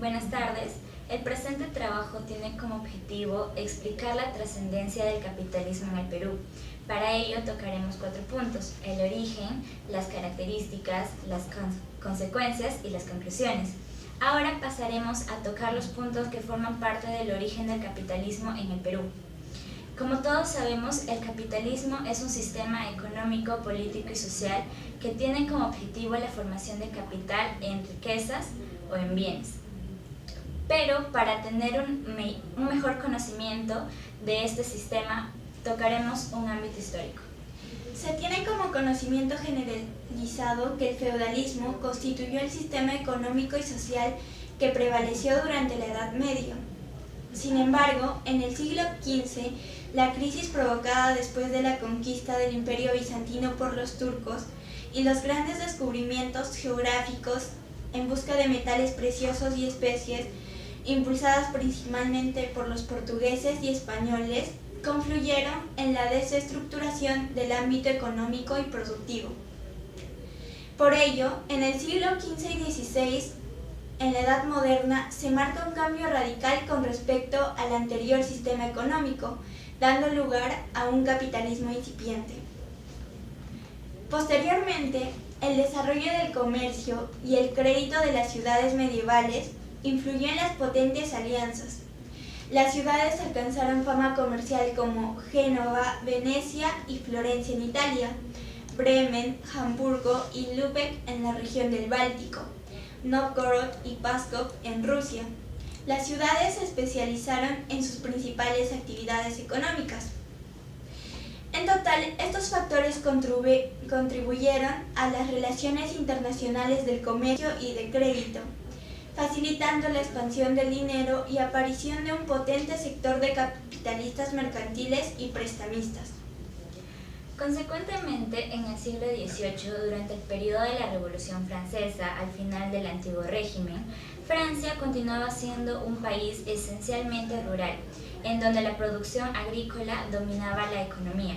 Buenas tardes. El presente trabajo tiene como objetivo explicar la trascendencia del capitalismo en el Perú. Para ello tocaremos 4 puntos: el origen, las características, las consecuencias y las conclusiones. Ahora pasaremos a tocar los puntos que forman parte del origen del capitalismo en el Perú. Como todos sabemos, el capitalismo es un sistema económico, político y social que tiene como objetivo la formación de capital en riquezas o en bienes. Pero para tener un mejor conocimiento de este sistema, tocaremos un ámbito histórico. Se tiene como conocimiento generalizado que el feudalismo constituyó el sistema económico y social que prevaleció durante la Edad Media. Sin embargo, en el siglo XV, la crisis provocada después de la conquista del Imperio Bizantino por los turcos y los grandes descubrimientos geográficos en busca de metales preciosos y especies, impulsadas principalmente por los portugueses y españoles, confluyeron en la desestructuración del ámbito económico y productivo. Por ello, en el siglo XV y XVI, en la Edad Moderna, se marca un cambio radical con respecto al anterior sistema económico, dando lugar a un capitalismo incipiente. Posteriormente, el desarrollo del comercio y el crédito de las ciudades medievales influyó en las potentes alianzas. Las ciudades alcanzaron fama comercial como Génova, Venecia y Florencia en Italia, Bremen, Hamburgo y Lübeck en la región del Báltico, Novgorod y Pskov en Rusia. Las ciudades se especializaron en sus principales actividades económicas. En total, estos factores contribuyeron a las relaciones internacionales del comercio y de crédito, facilitando la expansión del dinero y aparición de un potente sector de capitalistas mercantiles y prestamistas. Consecuentemente, en el siglo XVIII, durante el periodo de la Revolución Francesa, al final del antiguo régimen, Francia continuaba siendo un país esencialmente rural, en donde la producción agrícola dominaba la economía.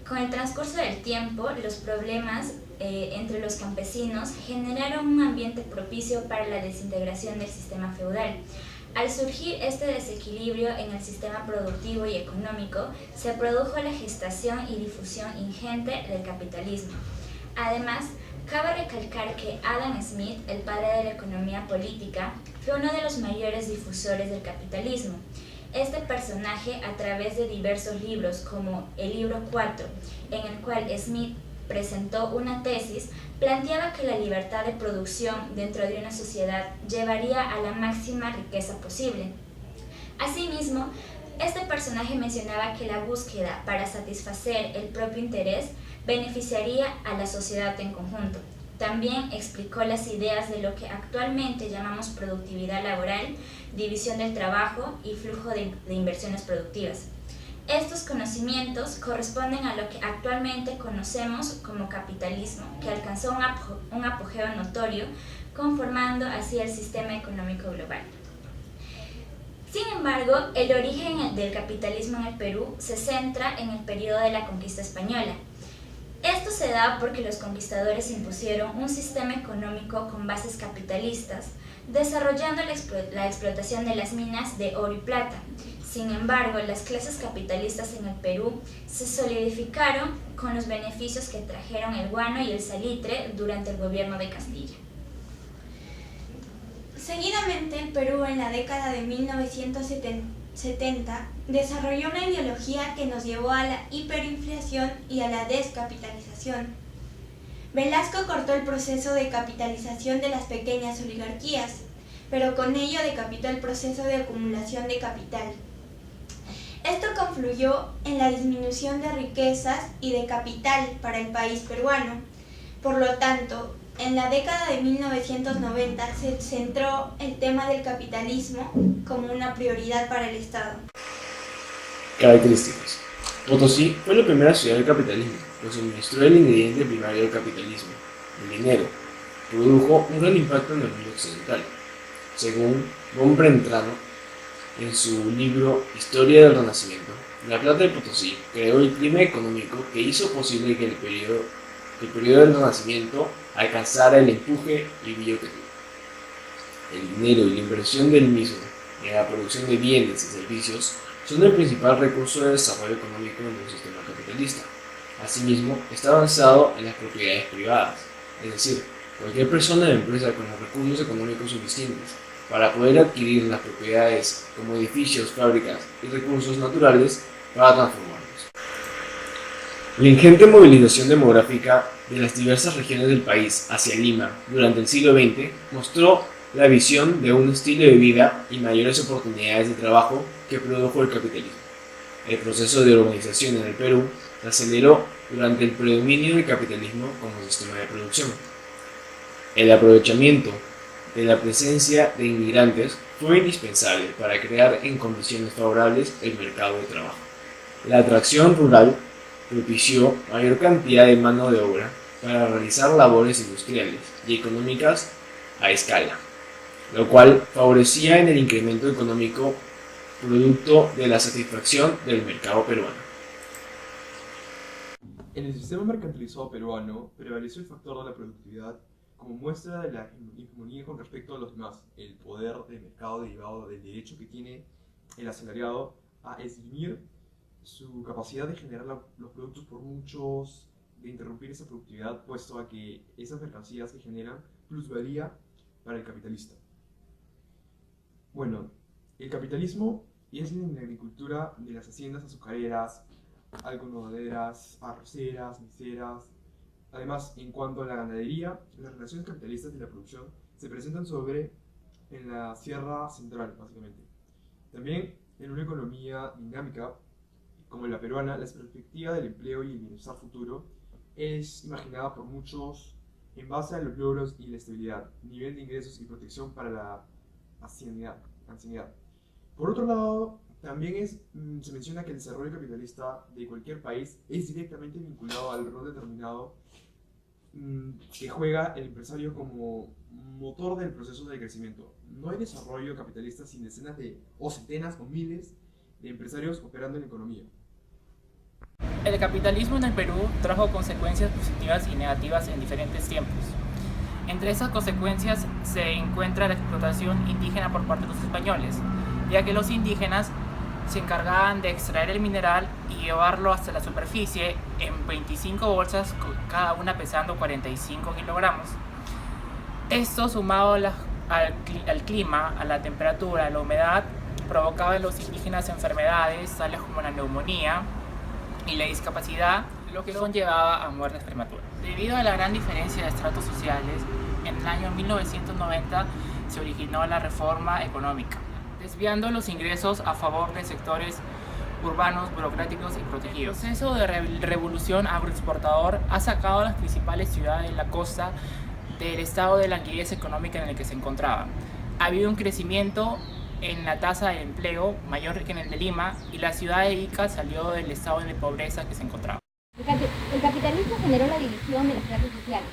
Con el transcurso del tiempo, los problemas entre los campesinos generaron un ambiente propicio para la desintegración del sistema feudal. Al surgir este desequilibrio en el sistema productivo y económico, se produjo la gestación y difusión ingente del capitalismo. Además, cabe recalcar que Adam Smith, el padre de la economía política, fue uno de los mayores difusores del capitalismo. Este personaje, a través de diversos libros como el libro 4, en el cual Smith presentó una tesis, planteaba que la libertad de producción dentro de una sociedad llevaría a la máxima riqueza posible. Asimismo, este personaje mencionaba que la búsqueda para satisfacer el propio interés beneficiaría a la sociedad en conjunto. También explicó las ideas de lo que actualmente llamamos productividad laboral, división del trabajo y flujo de inversiones productivas. Estos conocimientos corresponden a lo que actualmente conocemos como capitalismo, que alcanzó un apogeo notorio, conformando así el sistema económico global. Sin embargo, el origen del capitalismo en el Perú se centra en el periodo de la conquista española. Esto se da porque los conquistadores impusieron un sistema económico con bases capitalistas, desarrollando la explotación de las minas de oro y plata. Sin embargo, las clases capitalistas en el Perú se solidificaron con los beneficios que trajeron el guano y el salitre durante el gobierno de Castilla. Seguidamente, el Perú en la década de 1970 desarrolló una ideología que nos llevó a la hiperinflación y a la descapitalización. Velasco cortó el proceso de capitalización de las pequeñas oligarquías, pero con ello decapitó el proceso de acumulación de capital. Esto confluyó en la disminución de riquezas y de capital para el país peruano. Por lo tanto, en la década de 1990 se centró el tema del capitalismo como una prioridad para el Estado. Características. Potosí fue la primera ciudad del capitalismo, pues suministró el ingrediente primario del capitalismo, el dinero. Produjo un gran impacto en el mundo occidental. Según von Brentano, en su libro Historia del Renacimiento, La Plata de Potosí creó el clima económico que hizo posible que el periodo del Renacimiento alcanzara el empuje y brillo que tuvo. El dinero y la inversión del mismo en la producción de bienes y servicios son el principal recurso de desarrollo económico en un sistema capitalista. Asimismo, está basado en las propiedades privadas, es decir, cualquier persona o empresa con los recursos económicos suficientes para poder adquirir las propiedades como edificios, fábricas y recursos naturales para transformarlos. La ingente movilización demográfica de las diversas regiones del país hacia Lima durante el siglo XX mostró la visión de un estilo de vida y mayores oportunidades de trabajo que produjo el capitalismo. El proceso de urbanización en el Perú se aceleró durante el predominio del capitalismo como sistema de producción. El aprovechamiento de la presencia de inmigrantes fue indispensable para crear en condiciones favorables el mercado de trabajo. La atracción rural propició mayor cantidad de mano de obra para realizar labores industriales y económicas a escala, lo cual favorecía en el incremento económico producto de la satisfacción del mercado peruano. En el sistema mercantilizado peruano prevaleció el factor de la productividad como muestra de la hegemonía con respecto a los demás, el poder de mercado derivado del derecho que tiene el asalariado a esgrimir su capacidad de generar los productos por muchos, de interrumpir esa productividad, puesto a que esas mercancías que generan plusvalía para el capitalista. Bueno, el capitalismo es en la agricultura de las haciendas azucareras, algodoneras, arroceras, miseras. Además, en cuanto a la ganadería, las relaciones capitalistas de la producción se presentan en la Sierra Central, básicamente. También en una economía dinámica como la peruana, la perspectiva del empleo y el bienestar futuro es imaginada por muchos en base a los logros y la estabilidad, nivel de ingresos y protección para la ancianidad. Por otro lado, también se menciona que el desarrollo capitalista de cualquier país es directamente vinculado al rol determinado que juega el empresario como motor del proceso de crecimiento. No hay desarrollo capitalista sin decenas o centenas o miles de empresarios operando en la economía. El capitalismo en el Perú trajo consecuencias positivas y negativas en diferentes tiempos. Entre esas consecuencias se encuentra la explotación indígena por parte de los españoles, ya que los indígenas se encargaban de extraer el mineral y llevarlo hasta la superficie en 25 bolsas, cada una pesando 45 kilogramos. Esto, sumado al clima, a la temperatura, a la humedad, provocaba en los indígenas enfermedades tales como la neumonía y la discapacidad, lo que los conllevaba a muertes prematuras. Debido a la gran diferencia de estratos sociales, en el año 1990 se originó la reforma económica, desviando los ingresos a favor de sectores urbanos, burocráticos y protegidos. El proceso de revolución agroexportador ha sacado a las principales ciudades de la costa del estado de languidez económica en el que se encontraban. Ha habido un crecimiento en la tasa de empleo mayor que en el de Lima, y la ciudad de Ica salió del estado de pobreza que se encontraba. El capitalismo generó la división de las clases sociales,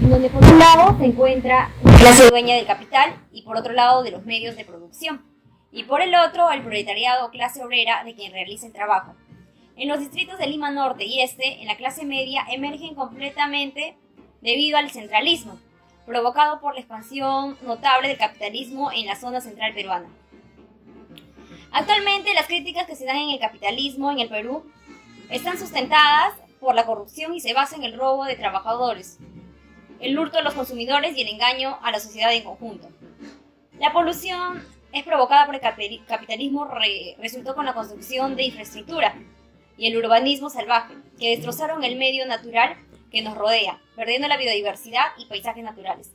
en donde por un lado se encuentra la clase dueña del capital y por otro lado de los medios de producción, y por el otro el proletariado o clase obrera de quien realiza el trabajo. En los distritos de Lima Norte y Este, en la clase media emergen completamente debido al centralismo, provocado por la expansión notable del capitalismo en la zona central peruana. Actualmente, las críticas que se dan en el capitalismo en el Perú están sustentadas por la corrupción y se basan en el robo de trabajadores, el hurto a los consumidores y el engaño a la sociedad en conjunto. La polución es provocada por el capitalismo, resultó con la construcción de infraestructura y el urbanismo salvaje, que destrozaron el medio natural que nos rodea, perdiendo la biodiversidad y paisajes naturales.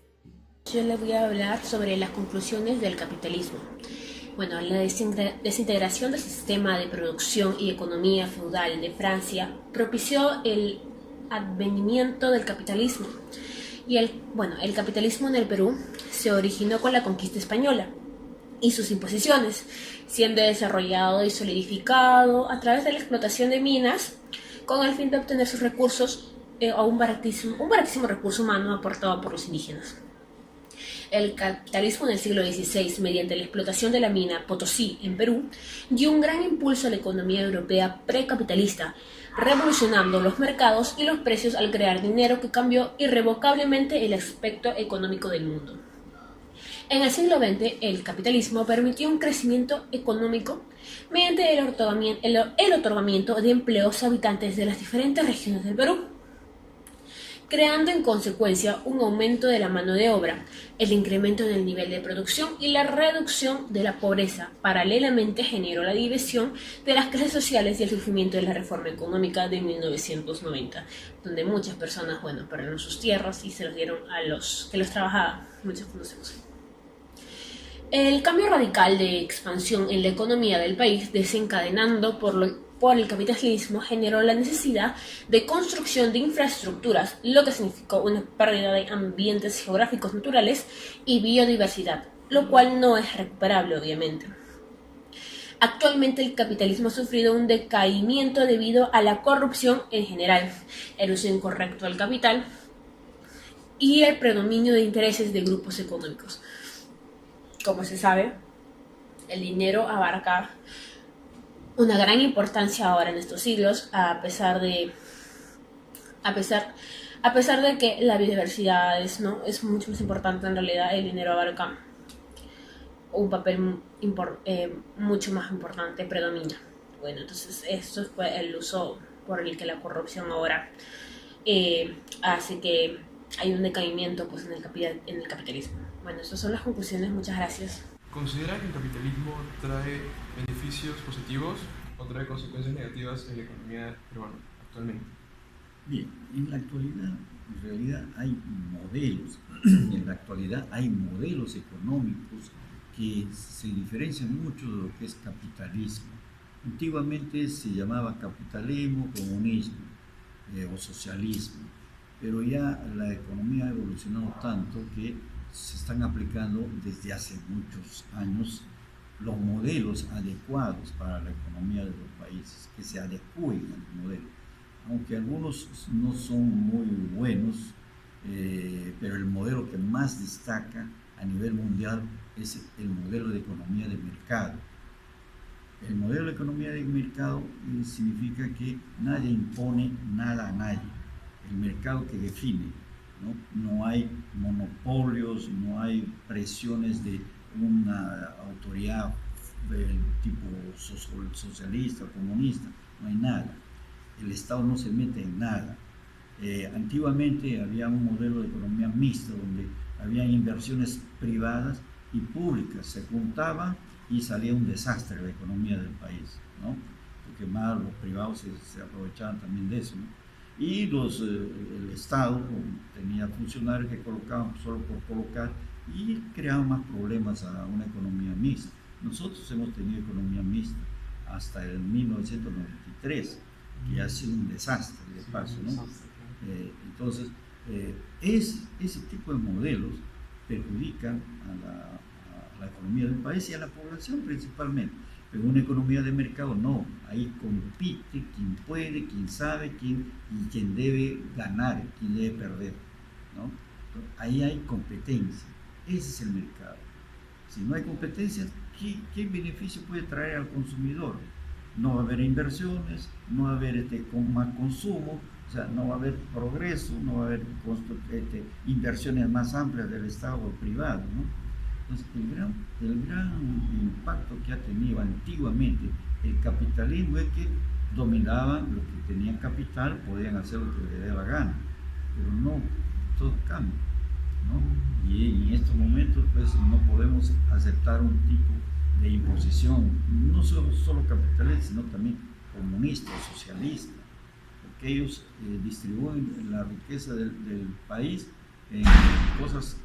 Yo les voy a hablar sobre las conclusiones del capitalismo. Bueno, la desintegración del sistema de producción y economía feudal de Francia propició el advenimiento del capitalismo. Y el capitalismo en el Perú se originó con la conquista española y sus imposiciones, siendo desarrollado y solidificado a través de la explotación de minas con el fin de obtener sus recursos a un baratísimo recurso humano aportado por los indígenas. El capitalismo en el siglo XVI, mediante la explotación de la mina Potosí en Perú, dio un gran impulso a la economía europea precapitalista, revolucionando los mercados y los precios al crear dinero que cambió irrevocablemente el aspecto económico del mundo. En el siglo XX, el capitalismo permitió un crecimiento económico mediante el otorgamiento de empleos a habitantes de las diferentes regiones del Perú, creando en consecuencia un aumento de la mano de obra, el incremento en el nivel de producción y la reducción de la pobreza. Paralelamente generó la división de las clases sociales y el surgimiento de la reforma económica de 1990, donde muchas personas, perdieron sus tierras y se los dieron a los que los trabajaban. Muchos conocemos. El cambio radical de expansión en la economía del país, desencadenando por el capitalismo, generó la necesidad de construcción de infraestructuras, lo que significó una pérdida de ambientes geográficos naturales y biodiversidad, lo cual no es recuperable, obviamente. Actualmente el capitalismo ha sufrido un decaimiento debido a la corrupción en general, el uso incorrecto del capital y el predominio de intereses de grupos económicos. Como se sabe, el dinero abarca una gran importancia ahora en estos siglos, a pesar de que la biodiversidad es mucho más importante. En realidad el dinero abarca un papel mucho más importante, predomina. Bueno, entonces esto fue el uso por el que la corrupción ahora hace que hay un decaimiento en el capitalismo. Bueno, estas son las conclusiones. Muchas gracias. ¿Considera que el capitalismo trae beneficios positivos o trae consecuencias negativas en la economía peruana actualmente? Bien, en la actualidad, en realidad hay modelos, en la actualidad hay modelos económicos que se diferencian mucho de lo que es capitalismo. Antiguamente se llamaba capitalismo, comunismo o socialismo, pero ya la economía ha evolucionado tanto que se están aplicando desde hace muchos años los modelos adecuados para la economía de los países, que se adecúen al modelo. Aunque algunos no son muy buenos, pero el modelo que más destaca a nivel mundial es el modelo de economía de mercado. El modelo de economía de mercado significa que nadie impone nada a nadie, el mercado que define. No hay monopolios, no hay presiones de una autoridad del tipo socialista, comunista, no hay nada. El Estado no se mete en nada. Antiguamente había un modelo de economía mixta donde había inversiones privadas y públicas, se juntaban y salía un desastre de la economía del país, ¿no? Porque más los privados se aprovechaban también de eso, ¿no? Y el Estado tenía funcionarios que colocaban solo por colocar y creaban más problemas a una economía mixta. Nosotros hemos tenido economía mixta hasta el 1993, que ha sido un desastre de paso, ¿no? Entonces, ese tipo de modelos perjudican a la economía del país y a la población principalmente. Pero una economía de mercado no, ahí compite quien puede, quien sabe, quien debe ganar, quien debe perder, ¿no? Ahí hay competencia, ese es el mercado. Si no hay competencia, ¿qué beneficio puede traer al consumidor? No va a haber inversiones, no va a haber más consumo, o sea, no va a haber progreso, no va a haber inversiones más amplias del Estado o privado, ¿no? Entonces, el gran impacto que ha tenido antiguamente el capitalismo es que dominaban los que tenían capital, podían hacer lo que les dé la gana, pero no, todo cambia, ¿no? Y en estos momentos pues no podemos aceptar un tipo de imposición, no solo capitalista, sino también comunista o socialista, porque ellos distribuyen la riqueza del país en cosas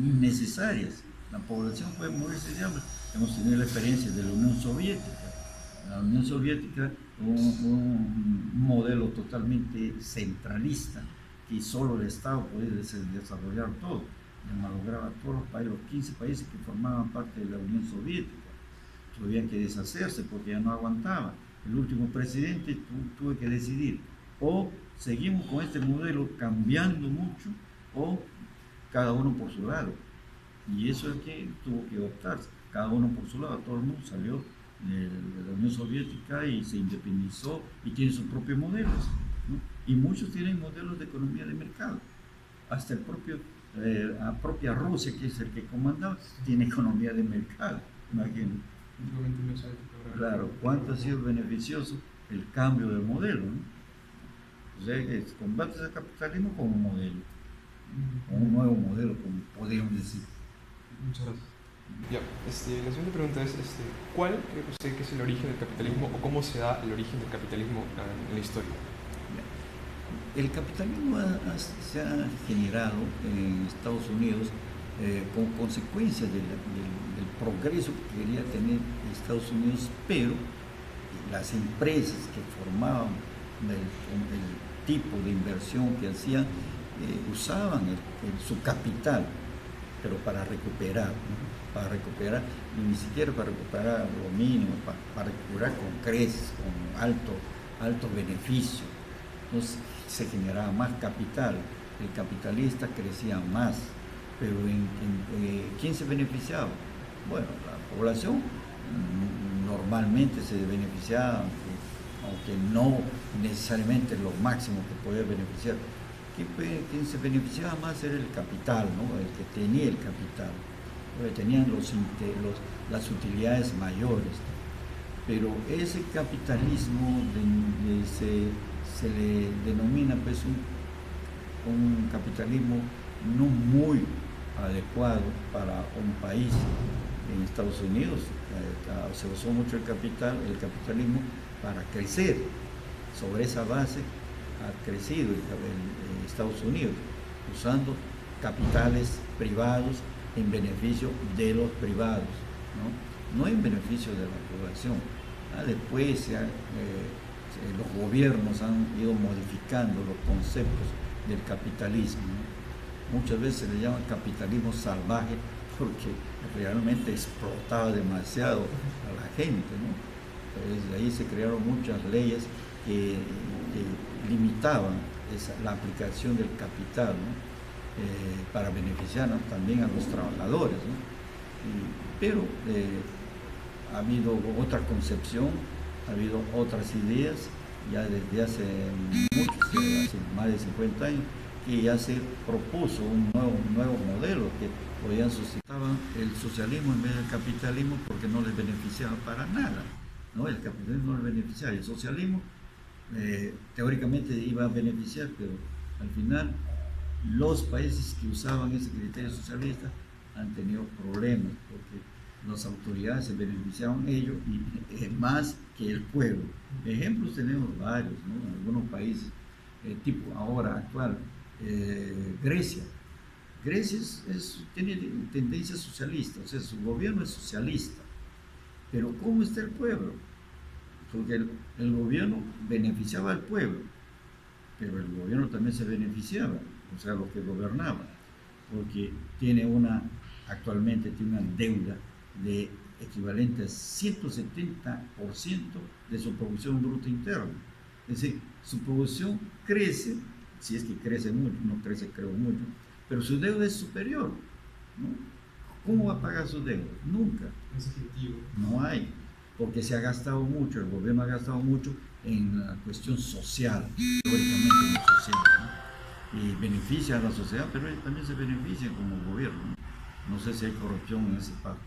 innecesarias. La población puede morirse de hambre. Hemos tenido la experiencia de la Unión Soviética. La Unión Soviética, un modelo totalmente centralista, que solo el Estado podía desarrollar todo. Le malograba a todos los países, los 15 países que formaban parte de la Unión Soviética. Tuvieron que deshacerse porque ya no aguantaba. El último presidente tuvo que decidir: o seguimos con este modelo cambiando mucho, o cada uno por su lado. Y eso es que tuvo que optarse, cada uno por su lado. Todo el mundo salió de la Unión Soviética y se independizó y tiene sus propios modelos, ¿no? Y muchos tienen modelos de economía de mercado. hasta el propio, la propia Rusia, que es el que comandaba, tiene economía de mercado, imagínate. Claro, cuánto ha sido beneficioso el cambio del modelo, ¿no? O sea, que combates el capitalismo como modelo, como un nuevo modelo, como podríamos decir. Muchas gracias. Ya, la siguiente pregunta es, ¿cuál cree usted que es el origen del capitalismo o cómo se da el origen del capitalismo en la historia? El capitalismo se ha generado en Estados Unidos con consecuencias del progreso que quería tener Estados Unidos, pero las empresas que formaban el tipo de inversión que hacían usaban su capital, pero para recuperar, ¿no? Para recuperar, y ni siquiera para recuperar lo mínimo, para recuperar con creces, con alto beneficio. Entonces se generaba más capital, el capitalista crecía más, pero ¿quién se beneficiaba? Bueno, la población normalmente se beneficiaba, aunque no necesariamente lo máximo que podía beneficiar. Quien se beneficiaba más era el capital, ¿no? El que tenía el capital, tenían las utilidades mayores. Pero ese capitalismo se le denomina pues un capitalismo no muy adecuado para un país. En Estados Unidos se usó mucho el capitalismo para crecer. Sobre esa base ha crecido Estados Unidos, usando capitales privados en beneficio de los privados, no en beneficio de la población. Después los gobiernos han ido modificando los conceptos del capitalismo, ¿no? Muchas veces se le llama capitalismo salvaje porque realmente explotaba demasiado a la gente, ¿no? Desde ahí se crearon muchas leyes que limitaban la aplicación del capital, ¿no? Para beneficiar también a los trabajadores, ¿no? Pero ha habido otra concepción, ha habido otras ideas, ya desde hace más de 50 años, que ya se propuso un nuevo modelo que podían sustituir el socialismo en vez del capitalismo porque no les beneficiaba para nada, ¿no? El capitalismo no les beneficiaba, el socialismo teóricamente iba a beneficiar, pero al final los países que usaban ese criterio socialista han tenido problemas porque las autoridades se beneficiaban ellos y más que el pueblo. Ejemplos tenemos varios, ¿no? En algunos países, tipo ahora actual, Grecia. Grecia tiene tendencia socialista, o sea, su gobierno es socialista. Pero ¿cómo está el pueblo? Porque el gobierno beneficiaba al pueblo, pero el gobierno también se beneficiaba, o sea, los que gobernaban, porque actualmente tiene una deuda de equivalente a 170% de su producción bruta interna. Es decir, su producción crece, si es que crece mucho, no crece creo mucho, pero su deuda es superior, ¿no? ¿Cómo va a pagar su deuda? Nunca. Es objetivo. No hay, porque se ha gastado mucho, el gobierno ha gastado mucho en la cuestión social, teóricamente en lo social, ¿no? Y beneficia a la sociedad, pero ellos también se benefician como gobierno, ¿no? No sé si hay corrupción en esa parte.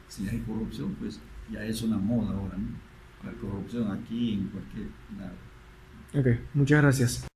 Si hay corrupción, pues ya es una moda ahora, ¿no? La corrupción aquí en cualquier lado. Ok, muchas gracias.